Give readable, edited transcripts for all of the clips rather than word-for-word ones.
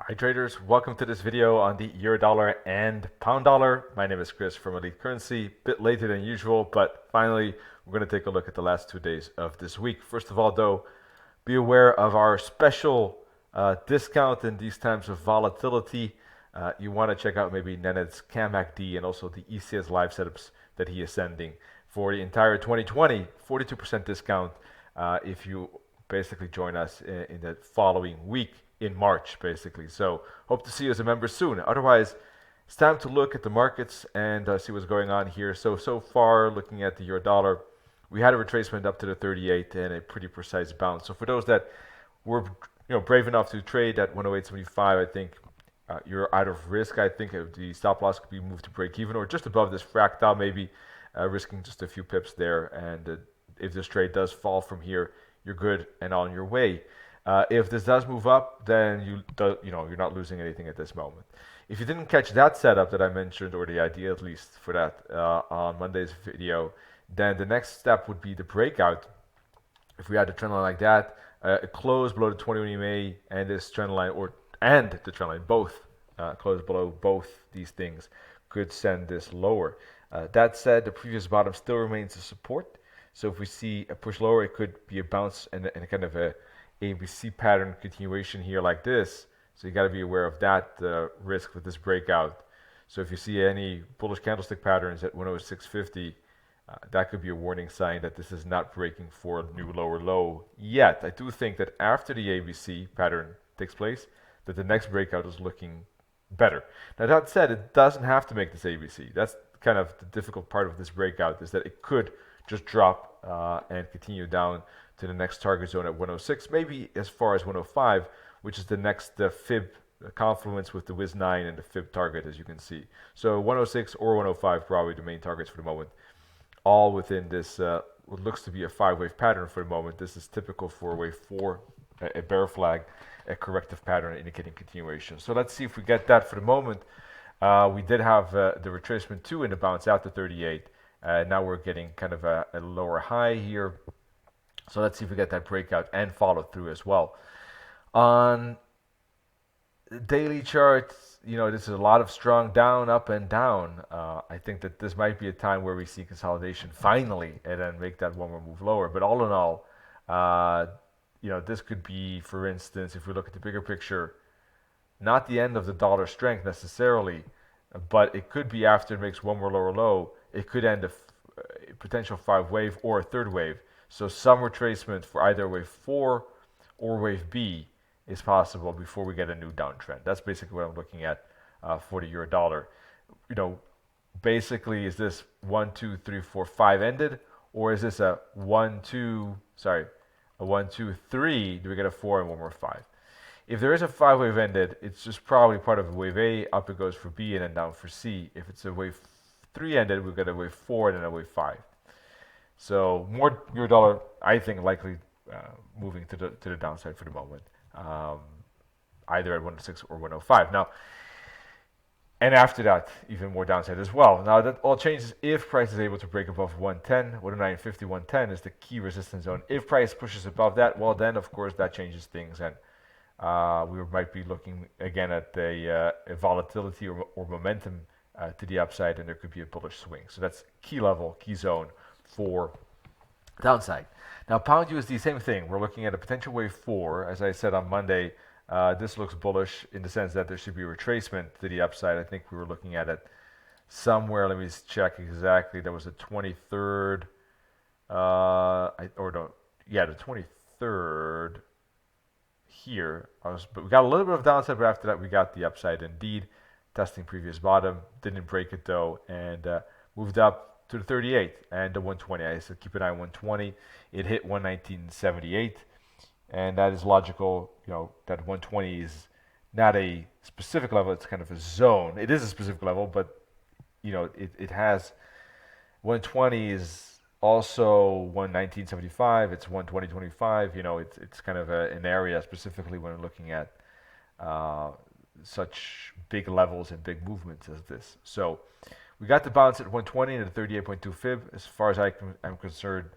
Hi traders, welcome to this video on the euro dollar and pound dollar. My name is Chris from Elite Currency. Bit later than usual, but finally we're going to take a look at the last 2 days of this week. First of all though, be aware of our special discount in these times of volatility. You want to check out maybe Nenet's CAMMACD and also the ECS live setups that he is sending for the entire 2020, 42% discount if you basically join us in the following week. In March, basically. So hope to see you as a member soon. Otherwise, it's time to look at the markets and see what's going on here. So far, looking at the euro dollar, we had a retracement up to the 38 and a pretty precise bounce. So for those that were brave enough to trade at 108.75, I think you're out of risk. I think the stop loss could be moved to break even or just above this fractal, maybe risking just a few pips there. And if this trade does fall from here, you're good and on your way. If this does move up, then you're not losing anything at this moment. If you didn't catch that setup that I mentioned, or the idea at least for that on Monday's video, then the next step would be the breakout. If we had a trend line like that, a close below the 20 EMA and this trend line, and the trend line, both close below both these things, could send this lower. That said, the previous bottom still remains a support. So if we see a push lower, it could be a bounce and a kind of a ABC pattern continuation here like this. So you got to be aware of that risk with this breakout. So if you see any bullish candlestick patterns at 106.50, that could be a warning sign that this is not breaking for a new lower low yet. I do think that after the ABC pattern takes place, that the next breakout is looking better. Now that said, it doesn't have to make this ABC. That's kind of the difficult part of this breakout, is that it could just drop and continue down to the next target zone at 106, maybe as far as 105, which is the next fib confluence with the WIS9 and the fib target, as you can see. So 106 or 105 probably the main targets for the moment, all within this what looks to be a 5-wave pattern for the moment. This is typical for wave 4, a bear flag, a corrective pattern indicating continuation. So let's see if we get that for the moment. We did have the retracement 2 and the bounce out to 38. Now we're getting kind of a lower high here. So let's see if we get that breakout and follow through as well. On the daily chart, this is a lot of strong down, up, and down. I think that this might be a time where we see consolidation finally and then make that one more move lower. But all in all, this could be, for instance, if we look at the bigger picture, not the end of the dollar strength necessarily, but it could be after it makes one more lower low, it could end a potential 5-wave or a 3rd wave. So some retracement for either wave 4 or wave B is possible before we get a new downtrend. That's basically what I'm looking at for the euro dollar. Basically, is this 1, 2, 3, 4, 5 ended, or is this a 1, 2, 3? Do we get a 4 and one more 5? If there is a 5-wave ended, it's just probably part of a wave A. Up it goes for B and then down for C. If it's a wave 3 ended, we've got a wave 4 and then a wave 5. So more euro dollar, I think, likely moving to the downside for the moment, either at 106 or 105. Now, and after that, even more downside as well. Now that all changes if price is able to break above 110, 109.50, 110 is the key resistance zone. If price pushes above that, well then of course that changes things, and we might be looking again at a volatility or momentum to the upside, and there could be a bullish swing. So that's key level, key zone for downside. Now pound USD, same thing. We're looking at a potential wave 4. As I said on Monday, this looks bullish in the sense that there should be a retracement to the upside. I think we were looking at it somewhere. Let me check exactly. There was a 23rd, the 23rd here. But we got a little bit of downside, but after that we got the upside indeed, testing previous bottom. Didn't break it though, and moved up to the 38 and the 120. I said keep an eye on 120. It hit 119.78, and that is logical. That 120 is not a specific level; it's kind of a zone. It is a specific level, but it has 120 is also 119.75. It's 120.25. It's kind of an area specifically when we're looking at such big levels and big movements as this. So we got the bounce at 120 and a 38.2 fib as far as I'm concerned.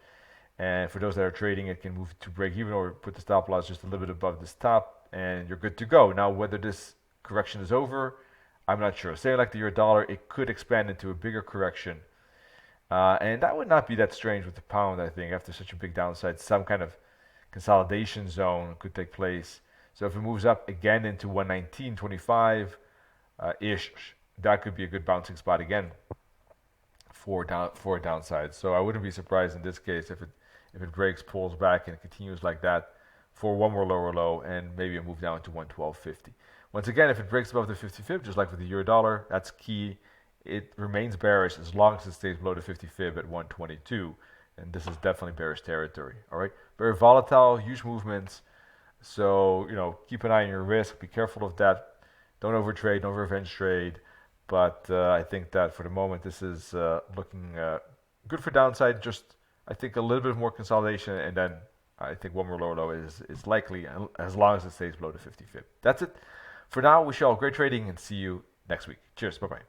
And for those that are trading, it can move to break even or put the stop loss just a little bit above this top, and you're good to go. Now, whether this correction is over? I'm not sure. Same like the euro dollar, it could expand into a bigger correction. And that would not be that strange with the pound, I think, after such a big downside. Some kind of consolidation zone could take place. So if it moves up again into 119.25 ish, that could be a good bouncing spot again for a downside. So I wouldn't be surprised in this case if it breaks, pulls back, and continues like that for one more lower low and maybe a move down to 112.50. Once again, if it breaks above the 50 fib, just like with the euro dollar, that's key. It remains bearish as long as it stays below the 50 fib at 122, and this is definitely bearish territory. All right, very volatile, huge movements. So keep an eye on your risk. Be careful of that. Don't overtrade, don't revenge trade. But I think that for the moment, this is looking good for downside. Just I think a little bit more consolidation, and then I think one more lower low is likely as long as it stays below the 50 fib. That's it. For now, wish you all great trading and see you next week. Cheers. Bye-bye.